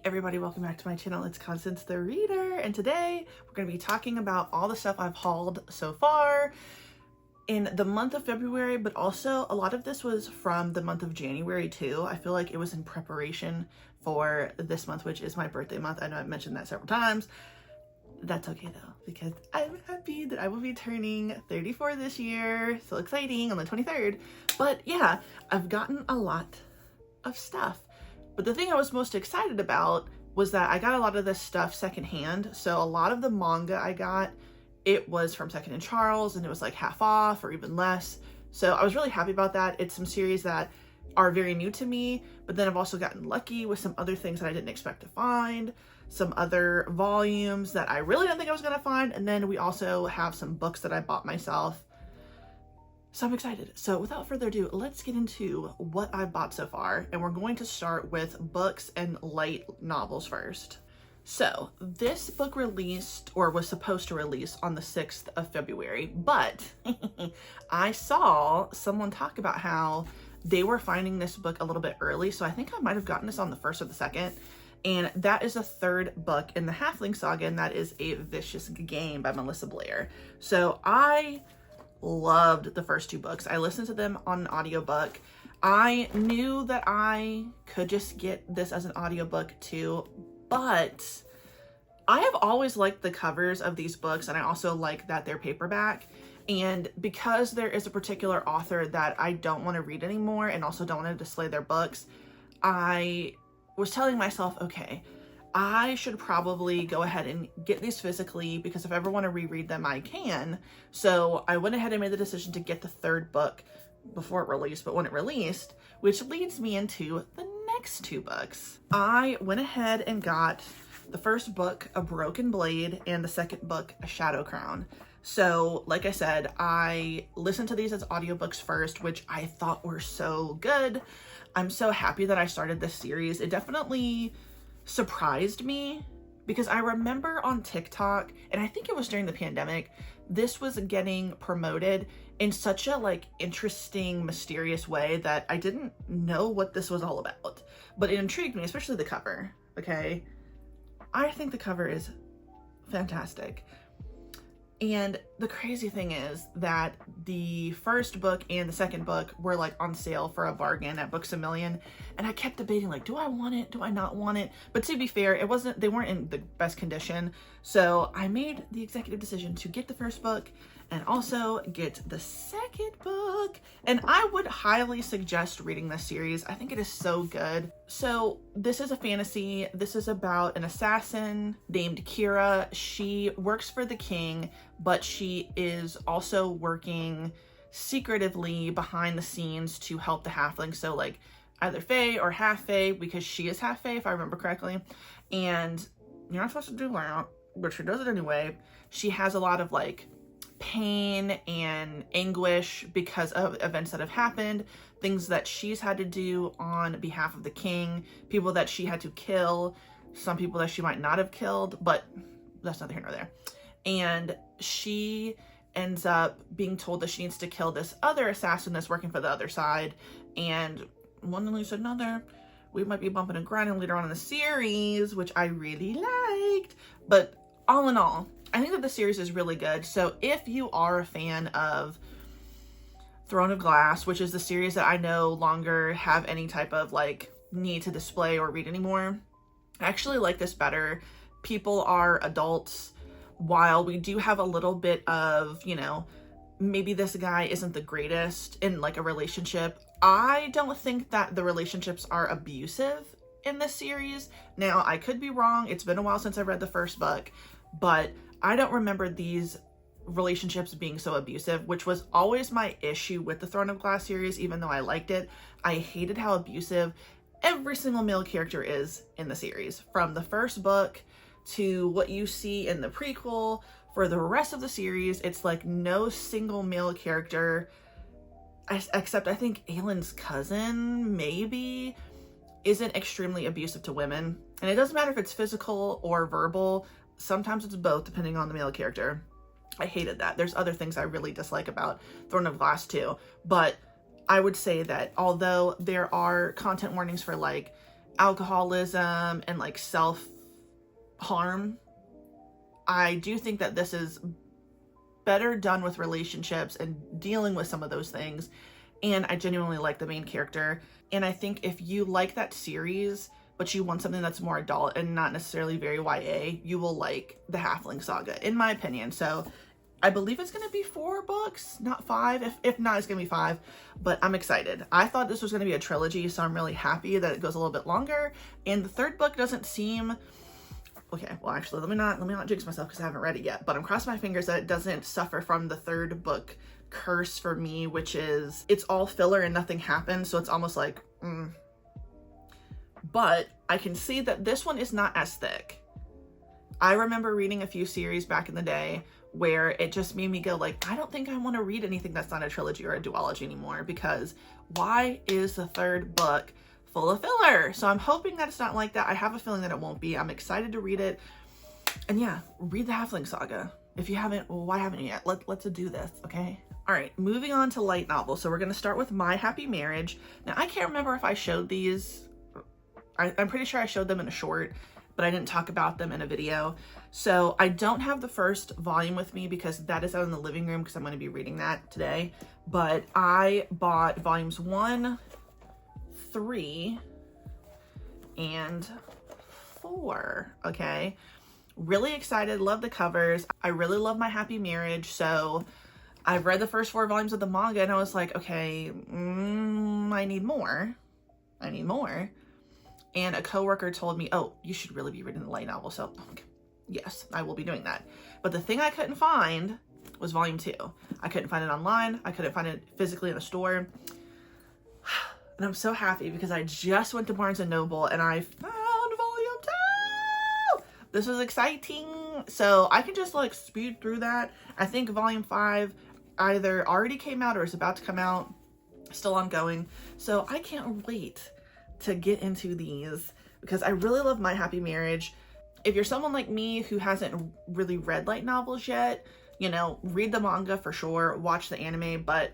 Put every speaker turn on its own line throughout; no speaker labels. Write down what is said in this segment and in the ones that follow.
everybody, welcome back to my channel. It's Constance the Reader, and today we're going to be talking about all the stuff I've hauled so far in the month of February, but also a lot of this was from the month of January too. I feel like it was in preparation for this month, which is my birthday month. I know I've mentioned that several times. That's okay though, because I'm happy that I will be turning 34 this year. So exciting, on the 23rd. But yeah, I've gotten a lot of stuff. But the thing I was most excited about was that I got a lot of this stuff secondhand. So a lot of the manga I got, it was from Secondhand Charles, and it was like half off or even less. So I was really happy about that. It's some series that are very new to me, but then I've also gotten lucky with some other things that I didn't expect to find, some other volumes that I really didn't think I was gonna find, and then we also have some books that I bought myself. So I'm excited. So without further ado, let's get into what I've bought so far. And we're going to start with books and light novels first. So this book released, or was supposed to release, on the 6th of February, but I saw someone talk about how they were finding this book a little bit early. So I think I might have gotten this on the 1st or the 2nd. And that is the third book in the Halfling Saga, and that is A Vicious Game by Melissa Blair. So I loved the first two books. I listened to them on an audiobook. I knew that I could just get this as an audiobook too, but I have always liked the covers of these books, and I also like that they're paperback. And because there is a particular author that I don't want to read anymore and also don't want to display their books, I was telling myself, okay, I should probably go ahead and get these physically, because if I ever want to reread them, I can. So I went ahead and made the decision to get the third book before it released, but when it released, which leads me into the next two books. I went ahead and got the first book, A Broken Blade, and the second book, A Shadow Crown. So like I said, I listened to these as audiobooks first, which I thought were so good. I'm so happy that I started this series. It definitely surprised me, because I remember on TikTok, and I think it was during the pandemic, this was getting promoted in such a like interesting, mysterious way that I didn't know what this was all about, but it intrigued me, especially the cover. Okay, I think the cover is fantastic. And the crazy thing is that the first book and the second book were like on sale for a bargain at Books A Million. And I kept debating, like, do I want it? Do I not want it? But to be fair, they weren't in the best condition. So I made the executive decision to get the first book and also get the second book. And I would highly suggest reading this series. I think it is so good. So this is a fantasy. This is about an assassin named Kira. She works for the king, but she is also working secretively behind the scenes to help the halflings. So like either Fae or half Fae, because she is half Fae, if I remember correctly. And you're not supposed to do that, but she does it anyway. She has a lot of like pain and anguish because of events that have happened, things that she's had to do on behalf of the king, people that she had to kill, some people that she might not have killed, but that's neither here nor there. And she ends up being told that she needs to kill this other assassin that's working for the other side, and one thing leads to another. We might be bumping and grinding later on in the series, which I really liked. But all in all, I think that the series is really good. So if you are a fan of Throne of Glass, which is the series that I no longer have any type of like need to display or read anymore, I actually like this better. People are adults. While we do have a little bit of, you know, maybe this guy isn't the greatest in like a relationship, I don't think that the relationships are abusive in this series. Now, I could be wrong. It's been a while since I read the first book, but I don't remember these relationships being so abusive, which was always my issue with the Throne of Glass series. Even though I liked it, I hated how abusive every single male character is in the series. From the first book to what you see in the prequel, for the rest of the series, it's like no single male character, except I think Aelin's cousin, maybe, isn't extremely abusive to women. And it doesn't matter if it's physical or verbal. Sometimes it's both, depending on the male character. I hated that. There's other things I really dislike about Throne of Glass too. But I would say that although there are content warnings for like alcoholism and like self-harm. I do think that this is better done with relationships and dealing with some of those things. And I genuinely like the main character. And I think if you like that series, but you want something that's more adult and not necessarily very YA, you will like the Halfling Saga, in my opinion. So I believe it's going to be 4 books, not 5. If not, it's going to be 5, but I'm excited. I thought this was going to be a trilogy, so I'm really happy that it goes a little bit longer. And the 3rd book doesn't seem... Okay, well, actually, let me not jinx myself because I haven't read it yet, but I'm crossing my fingers that it doesn't suffer from the 3rd book curse for me, which is it's all filler and nothing happens, so it's almost like, But I can see that this one is not as thick. I remember reading a few series back in the day where it just made me go like, I don't think I want to read anything that's not a trilogy or a duology anymore, because why is the 3rd book full of filler? So I'm hoping that it's not like that. I have a feeling that it won't be. I'm excited to read it. And yeah, read the Halfling Saga. If you haven't, well, why haven't you yet? Let's do this, okay? All right, moving on to light novels. So we're going to start with My Happy Marriage. Now, I can't remember if I showed these. I'm pretty sure I showed them in a short, but I didn't talk about them in a video. So I don't have the first volume with me because that is out in the living room because I'm going to be reading that today. But I bought volumes 1, 3, and 4, okay? Really excited, love the covers. I really love My Happy Marriage, so I've read the first 4 volumes of the manga and I was like, okay, I need more. And a coworker told me, oh, you should really be reading the light novel. So yes, I will be doing that. But the thing I couldn't find was volume 2. I couldn't find it online. I couldn't find it physically in a store. And I'm so happy because I just went to Barnes & Noble and I found volume 2. This was exciting. So I can just like speed through that. I think volume 5 either already came out or is about to come out, still ongoing. So I can't wait to get into these because I really love My Happy Marriage. If you're someone like me who hasn't really read light novels yet, you know, read the manga for sure, watch the anime, but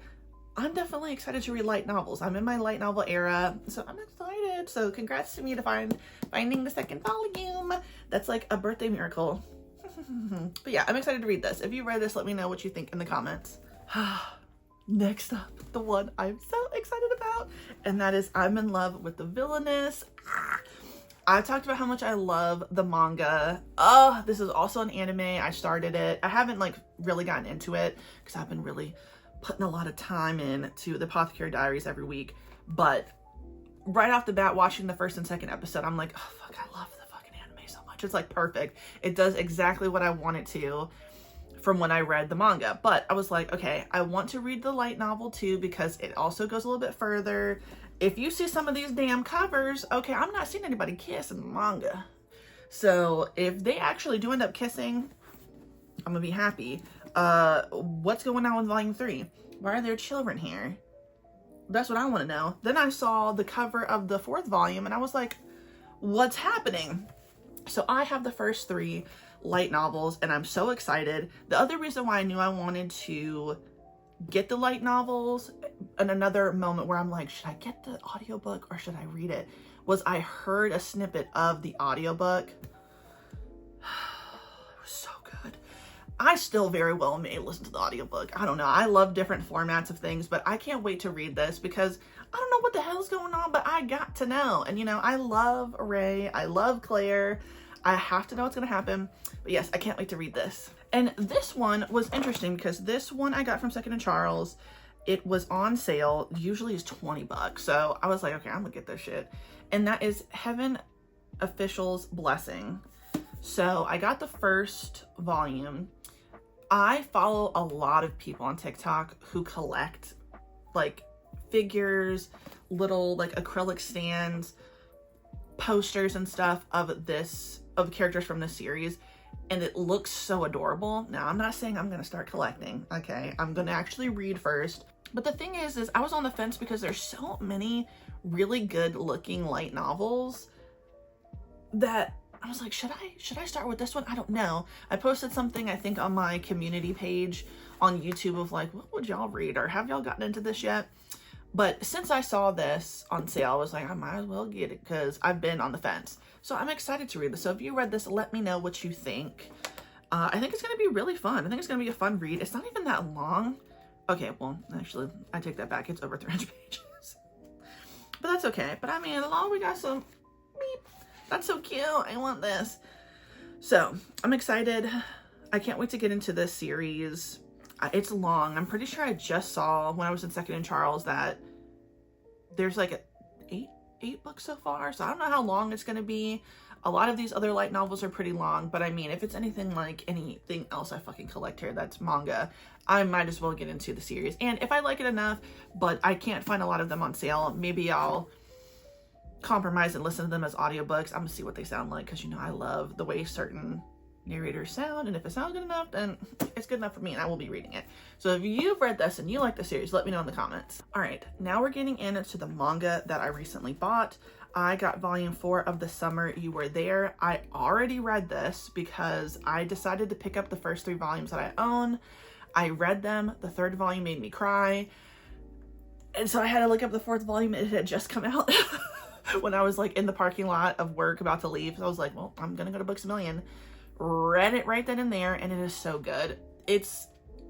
I'm definitely excited to read light novels. I'm in my light novel era, so I'm excited. So congrats to me to finding the 2nd volume. That's like a birthday miracle. But yeah, I'm excited to read this. If you read this, let me know what you think in the comments. Next up, the one I'm so excited about, and that is I'm in love with the Villainess. I talked about how much I love the manga. Oh, this is also an anime. I started it. I haven't like really gotten into it because I've been really putting a lot of time into the Apothecary Diaries every week. But right off the bat, watching the 1st and 2nd episode, I'm like, oh fuck, I love the fucking anime so much. It's like perfect. It does exactly what I want it to from when I read the manga. But I was like, okay, I want to read the light novel too because it also goes a little bit further. If you see some of these damn covers, okay, I'm not seeing anybody kiss in the manga. So if they actually do end up kissing, I'm gonna be happy. What's going on with volume 3? Why are there children here? That's what I want to know. Then I saw the cover of the 4th volume and I was like, what's happening? So I have the first 3 light novels and I'm so excited. The other reason why I knew I wanted to get the light novels in another moment where I'm like, should I get the audiobook or should I read it, was I heard a snippet of the audiobook. It was so good. I still very well may listen to the audiobook. I don't know. I love different formats of things, but I can't wait to read this because I don't know what the hell's going on, but I got to know. And you know, I love Ray. I love Claire. I have to know what's going to happen. But yes, I can't wait to read this. And this one was interesting because this one I got from Secondhand Charles. It was on sale. Usually is $20. So I was like, okay, I'm going to get this shit. And that is Heaven Official's Blessing. So I got the first volume. I follow a lot of people on TikTok who collect like figures, little like acrylic stands, posters and stuff of characters from this series, and it looks so adorable. Now, I'm not saying I'm gonna start collecting, okay? I'm gonna actually read first. But the thing is I was on the fence because there's so many really good looking light novels that I was like, should I start with this one? I don't know. I posted something, I think, on my community page on YouTube of like, what would y'all read? Or have y'all gotten into this yet? But since I saw this on sale, I was like, I might as well get it because I've been on the fence. So I'm excited to read this. So if you read this, let me know what you think. I think it's going to be really fun. I think it's going to be a fun read. It's not even that long. Okay, well, actually, I take that back. It's over 300 pages. But that's okay. But I mean, as long as we got some beep, that's so cute. I want this. So I'm excited. I can't wait to get into this series. It's long. I'm pretty sure I just saw when I was in Secondhand Charles that there's like eight books so far. So I don't know how long it's going to be. A lot of these other light novels are pretty long, but I mean, if it's anything like anything else I fucking collect here that's manga, I might as well get into the series. And if I like it enough, but I can't find a lot of them on sale, maybe I'll compromise and listen to them as audiobooks. I'm gonna see what they sound like, because you know I love the way certain narrators sound, and if it sounds good enough, then it's good enough for me and I will be reading it. So if you've read this and you like the series, let me know in the comments. All right, now we're getting into the manga that I recently bought. I got volume 4 of The Summer You Were There. I already read this because I decided to pick up the first 3 volumes that I own. I read them. The 3rd volume made me cry. And so I had to look up the 4th volume. It had just come out when I was like in the parking lot of work about to leave. So I was like, well, I'm gonna go to Books A Million. Read it right then and there, and it is so good. It's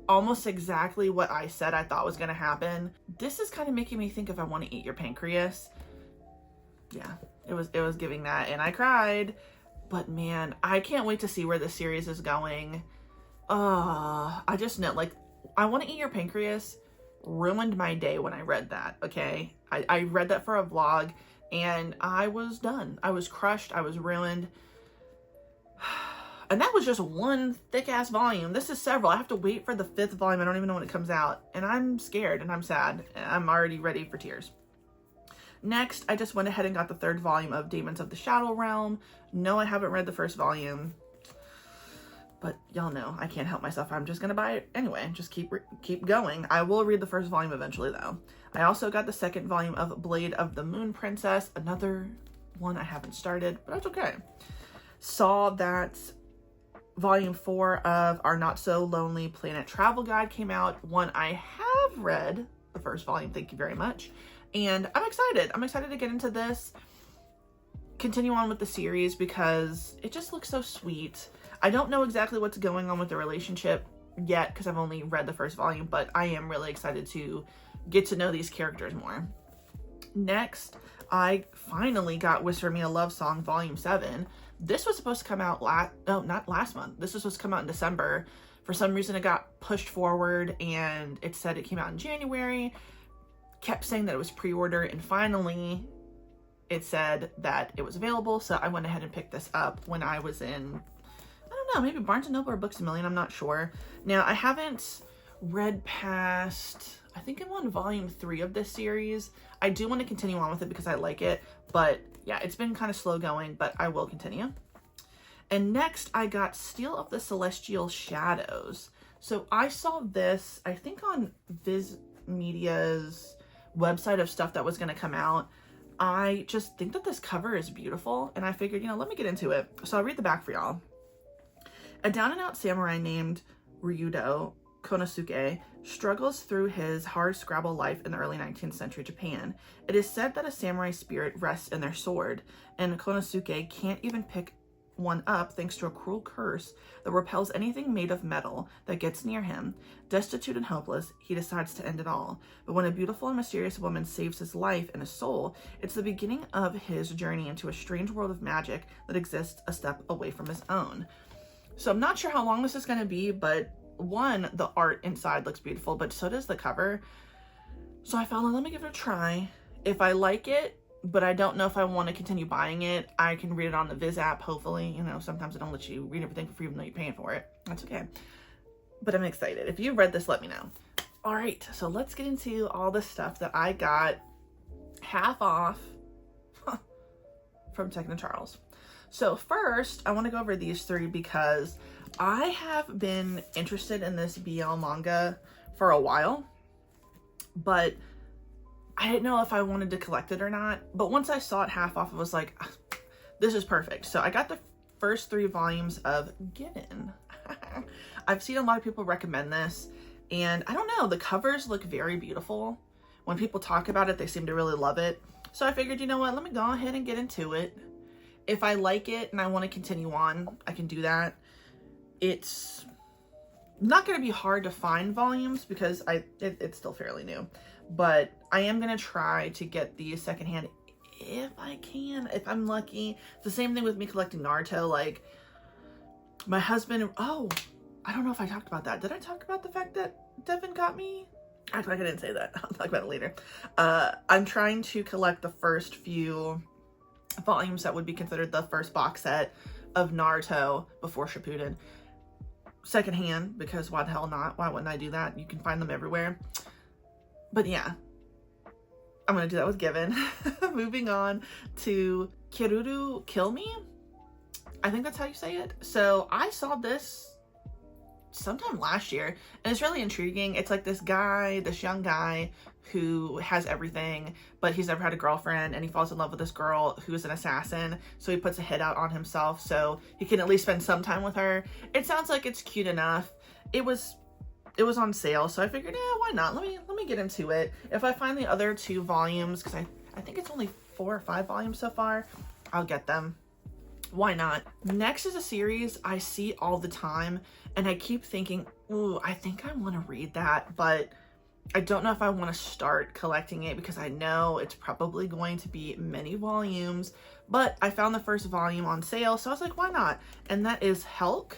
almost exactly what I said I thought was gonna happen. This is kind of making me think if I want to eat your pancreas. Yeah, it was giving that, and I cried. But man, I can't wait to see where this series is going. I just know, like, I Want to Eat Your Pancreas ruined my day when I read that, okay? I read that for a vlog, and I was done. I was crushed. I was ruined. And that was just one thick-ass volume. This is several. I have to wait for the 5th volume. I don't even know when it comes out. And I'm scared, and I'm sad. I'm already ready for tears. Next, I just went ahead and got the 3rd volume of Demons of the Shadow Realm. No, I haven't read the 1st volume. But y'all know, I can't help myself. I'm just going to buy it anyway. Just keep going. I will read the 1st volume eventually, though. I also got the 2nd volume of Blade of the Moon Princess. Another one I haven't started, but that's okay. Saw that volume 4 of Our Not So Lonely Planet Travel Guide came out. One I have read, the 1st volume, thank you very much. And I'm excited. I'm excited to get into this, continue on with the series, because it just looks so sweet. I don't know exactly what's going on with the relationship yet, because I've only read the 1st volume, but I am really excited to get to know these characters more. Next, I finally got Whisper Me a Love Song Volume 7. This was supposed to come out not last month. This was supposed to come out in December. For some reason, it got pushed forward, and it said it came out in January. Kept saying that it was pre-order, and finally it said that it was available. So I went ahead and picked this up when I was in, I don't know, maybe Barnes & Noble or Books A Million. I'm not sure. Now, I haven't read past, I think I'm on volume 3 of this series. I do want to continue on with it because I like it, but yeah, it's been kind of slow going, but I will continue. And next, I got Steel of the Celestial Shadows. So I saw this, I think on Viz Media's website of stuff that was going to come out. I just think that this cover is beautiful, and I figured, you know, let me get into it. So I'll read the back for y'all. A down-and-out samurai named Ryudo Konosuke struggles through his hard-scrabble life in the early 19th century Japan. It is said that a samurai spirit rests in their sword, and Konosuke can't even pick one up thanks to a cruel curse that repels anything made of metal that gets near him. Destitute and hopeless, he decides to end it all. But when a beautiful and mysterious woman saves his life and his soul, it's the beginning of his journey into a strange world of magic that exists a step away from his own. So I'm not sure how long this is going to be, but one, the art inside looks beautiful, but so does the cover. So I thought, let me give it a try. If I like it, but I don't know if I want to continue buying it, I can read it on the Viz app, hopefully. You know, sometimes they don't let you read everything for free even though you're paying for it. That's okay. But I'm excited. If you've read this, let me know. All right, so let's get into all the stuff that I got half off from Secondhand Charles. So first, I want to go over these 3 because I have been interested in this BL manga for a while, but I didn't know if I wanted to collect it or not. But once I saw it half off, I was like, this is perfect. So I got the first 3 volumes of Given. I've seen a lot of people recommend this, and I don't know, the covers look very beautiful. when people talk about it, they seem to really love it. So I figured, you know what, let me go ahead and get into it. If I like it and I want to continue on, I can do that. It's not going to be hard to find volumes because it's still fairly new. But I am going to try to get these secondhand if I can, if I'm lucky. It's the same thing with me collecting Naruto. Like, my husband, oh, I don't know if I talked about that. Did I talk about the fact that Devin got me? I feel like I didn't say that. I'll talk about it later. I'm trying to collect the first few volumes that would be considered the first box set of Naruto before Shippuden. Secondhand, because why the hell not? Why wouldn't I do that? You can find them everywhere. But yeah, I'm gonna do that with Given. Moving on to Kiruru Kill Me. I think that's how you say it. So I saw this sometime last year and it's really intriguing. It's like this guy, this young guy who has everything, but he's never had a girlfriend, and he falls in love with this girl who is an assassin. So he puts a hit out on himself so he can at least spend some time with her. It sounds like it's cute enough. It was on sale, so I figured, yeah, why not? Let me get into it. If I find the other 2 volumes, because I think it's only 4 or 5 volumes so far, I'll get them. Why not? Next is a series I see all the time, and I keep thinking, ooh, I think I want to read that, but I don't know if I want to start collecting it because I know it's probably going to be many volumes. But I found the first volume on sale, so I was like, why not? And that is Helk.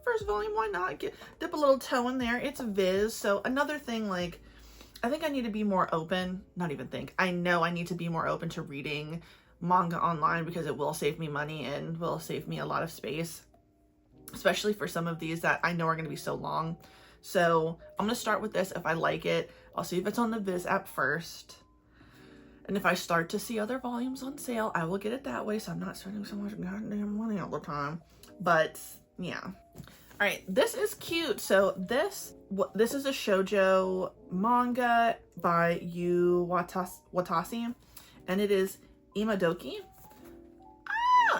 First volume, why not? Dip a little toe in there. It's Viz. So another thing, like, I think I need to be more open. Not even think. I know I need to be more open to reading manga online because it will save me money and will save me a lot of space, especially for some of these that I know are going to be so long. So I'm going to start with this. If I like it, I'll see if it's on the Viz app first. And if I start to see other volumes on sale, I will get it that way. So I'm not spending so much goddamn money all the time. But yeah. All right. This is cute. So this is a shoujo manga by Yu Watasi. And it is Imadoki.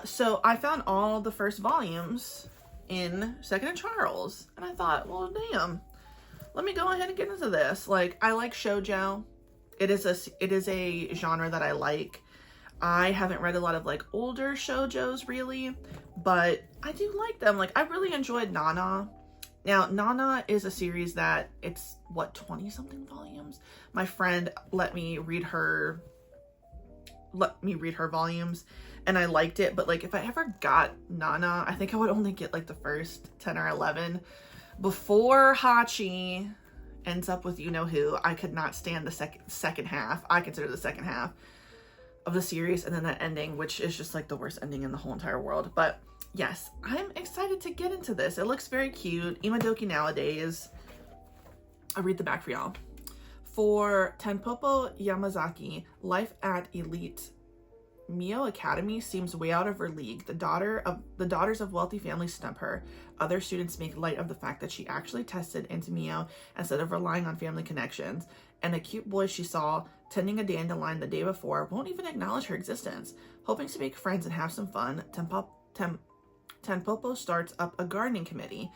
So I found all the first volumes in Secondhand Charles, and I thought, well, damn, let me go ahead and get into this. Like, I like shoujo. It is a genre that I like. I haven't read a lot of like older shoujos really, but I do like them. Like, I really enjoyed Nana. Now, Nana is a series that it's what, 20 something volumes. My friend let me read her volumes and I liked it, but like if I ever got Nana, I think I would only get like the first 10 or 11 before Hachi ends up with you know who. I could not stand the second half. I consider the second half of the series, and then that ending, which is just like the worst ending in the whole entire world. But yes, I'm excited to get into this. It looks very cute. Imadoki nowadays. I'll read the back for y'all. For Tenpopo Yamazaki, life at Elite Mio Academy seems way out of her league. The daughters of wealthy families snub her. Other students make light of the fact that she actually tested into Mio instead of relying on family connections. And a cute boy she saw tending a dandelion the day before won't even acknowledge her existence. Hoping to make friends and have some fun, Tenpopo starts up a gardening committee.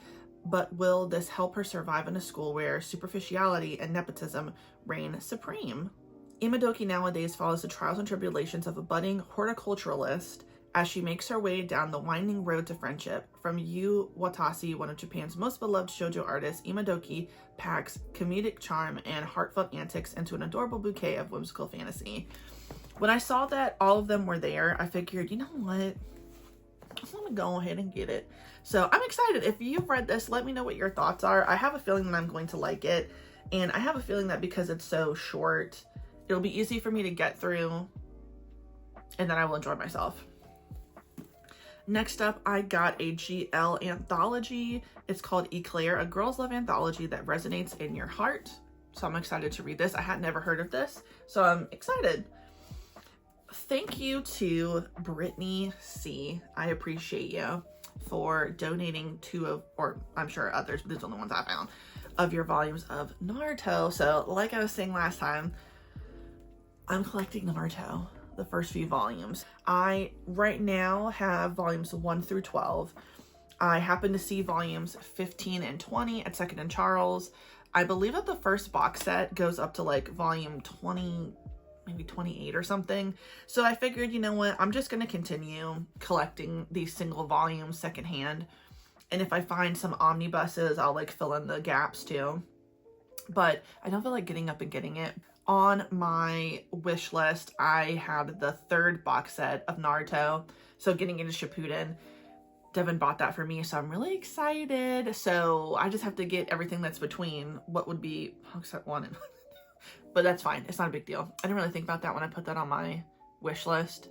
But will this help her survive in a school where superficiality and nepotism reign supreme? Imadoki nowadays follows the trials and tribulations of a budding horticulturalist as she makes her way down the winding road to friendship. From Yu Watasi, one of Japan's most beloved shoujo artists, Imadoki packs comedic charm and heartfelt antics into an adorable bouquet of whimsical fantasy. When I saw that all of them were there, I figured, you know what? I'm gonna go ahead and get it. So I'm excited. If you've read this, let me know what your thoughts are. I have a feeling that I'm going to like it. And I have a feeling that because it's so short, it'll be easy for me to get through and then I will enjoy myself. Next up, I got a GL anthology. It's called Eclair, a girls' love anthology that resonates in your heart. So I'm excited to read this. I had never heard of this, so I'm excited. Thank you to Brittany C. I appreciate you for donating or I'm sure others, but these are the only ones I found, of your volumes of Naruto. So like I was saying last time, I'm collecting Naruto, the first few volumes. I right now have volumes 1 through 12. I happen to see volumes 15 and 20 at Secondhand Charles. I believe that the first box set goes up to like volume 20, maybe 28 or something. So I figured, you know what, I'm just going to continue collecting these single volumes secondhand. And if I find some omnibuses, I'll like fill in the gaps too. But I don't feel like getting up and getting it. On my wish list, I had the third box set of Naruto. So getting into Shippuden. Devin bought that for me, so I'm really excited. So I just have to get everything that's between what would be box set 1 and but that's fine. It's not a big deal. I didn't really think about that when I put that on my wish list.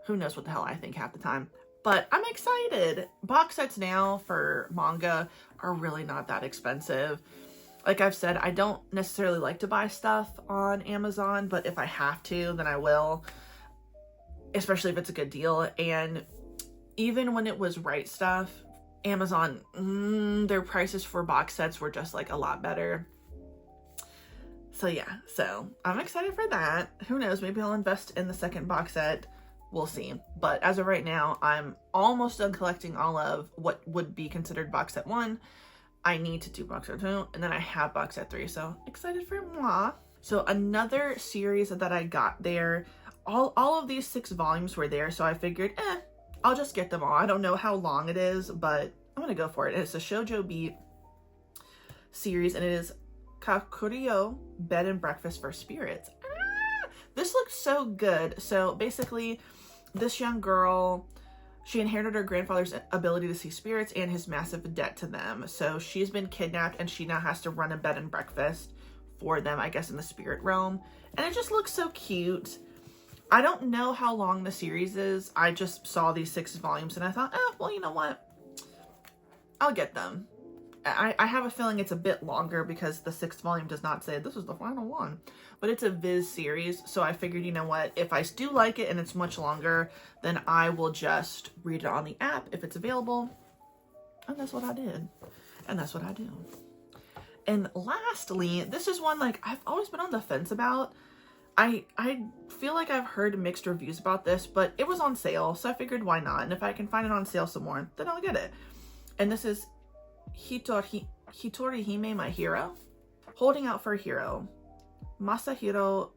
Who knows what the hell I think half the time. But I'm excited. Box sets now for manga are really not that expensive. Like I've said, I don't necessarily like to buy stuff on Amazon, but if I have to, then I will. Especially if it's a good deal. And even when it was Right Stuff, Amazon, their prices for box sets were just like a lot better. So yeah, so I'm excited for that. Who knows, maybe I'll invest in the second box set. We'll see. But as of right now, I'm almost done collecting all of what would be considered box set 1. I need to do box set 2, and then I have box set 3, so excited for moi. So another series that I got there, all of these 6 volumes were there, so I figured, I'll just get them all. I don't know how long it is, but I'm gonna go for it. It's a Shoujo Beat series, and it is Kakuriyo, Bed and Breakfast for Spirits. This looks so good. So basically, this young girl, she inherited her grandfather's ability to see spirits and his massive debt to them. So she's been kidnapped, and she now has to run a bed and breakfast for them, I guess, in the spirit realm. And it just looks so cute. I don't know how long the series is. I just saw these 6 volumes and I thought, well, you know what? I'll get them. I have a feeling it's a bit longer because the 6th volume does not say this is the final one. But it's a Viz series, so I figured, you know what? If I do like it and it's much longer, then I will just read it on the app if it's available. And that's what I did. And that's what I do. And lastly, this is one like I've always been on the fence about. I feel like I've heard mixed reviews about this, but it was on sale, so I figured why not? And if I can find it on sale some more, then I'll get it. And this is Hitorihime, My Hero. Holding out for a hero. Masahiro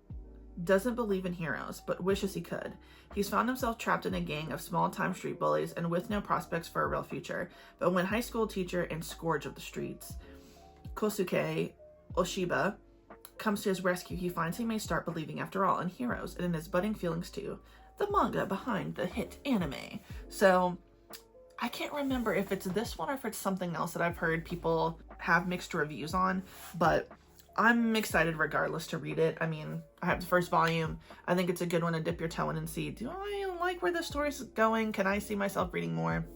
doesn't believe in heroes, but wishes he could. He's found himself trapped in a gang of small-time street bullies and with no prospects for a real future. But when high school teacher and scourge of the streets, Kosuke Oshiba, comes to his rescue, he finds he may start believing after all in heroes and in his budding feelings too. The manga behind the hit anime. So I can't remember if it's this one or if it's something else that I've heard people have mixed reviews on, but I'm excited regardless to read it. I mean, I have the first volume. I think it's a good one to dip your toe in and see, do I like where the story's going? Can I see myself reading more?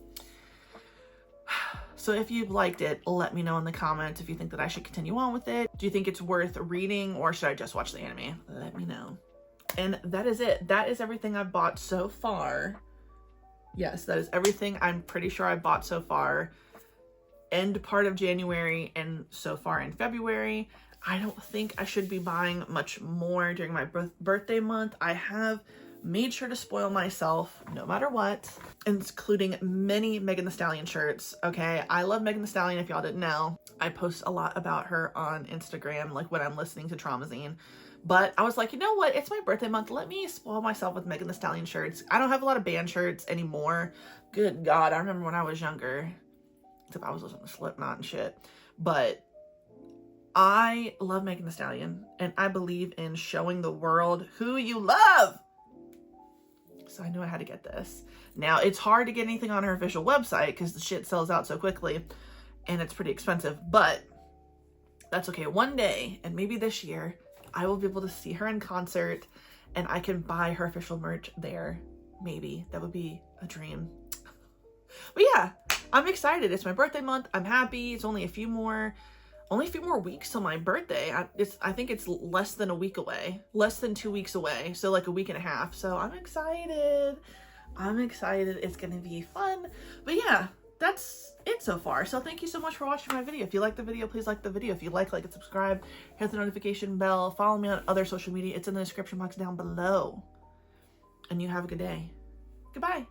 So if you've liked it, let me know in the comments if you think that I should continue on with it. Do you think it's worth reading, or should I just watch the anime? Let me know. And that is it. That is everything I've bought so far. Yes, that is everything I'm pretty sure I bought so far. End part of January and so far in February. I don't think I should be buying much more during my birthday month. I have made sure to spoil myself no matter what, including many Megan Thee Stallion shirts. Okay, I love Megan Thee Stallion if y'all didn't know. I post a lot about her on Instagram, like when I'm listening to Traumazine. But I was like, you know what? It's my birthday month. Let me spoil myself with Megan Thee Stallion shirts. I don't have a lot of band shirts anymore. Good God, I remember when I was younger. Except I was listening to Slipknot and shit. But I love Megan Thee Stallion. And I believe in showing the world who you love. So I knew I had to get this. Now, it's hard to get anything on her official website because the shit sells out so quickly. And it's pretty expensive. But that's okay. One day, and maybe this year, I will be able to see her in concert and I can buy her official merch there. Maybe. That would be a dream. But yeah, I'm excited. It's my birthday month. I'm happy. It's only a few more weeks till my birthday. I think it's less than a week away. Less than 2 weeks away. So like a week and a half. So I'm excited. It's gonna be fun. But yeah, that's it so far. So thank you so much for watching my video. If you like the video, please like the video. If you like and subscribe, hit the notification bell, follow me on other social media. It's in the description box down below. And you have a good day. Goodbye.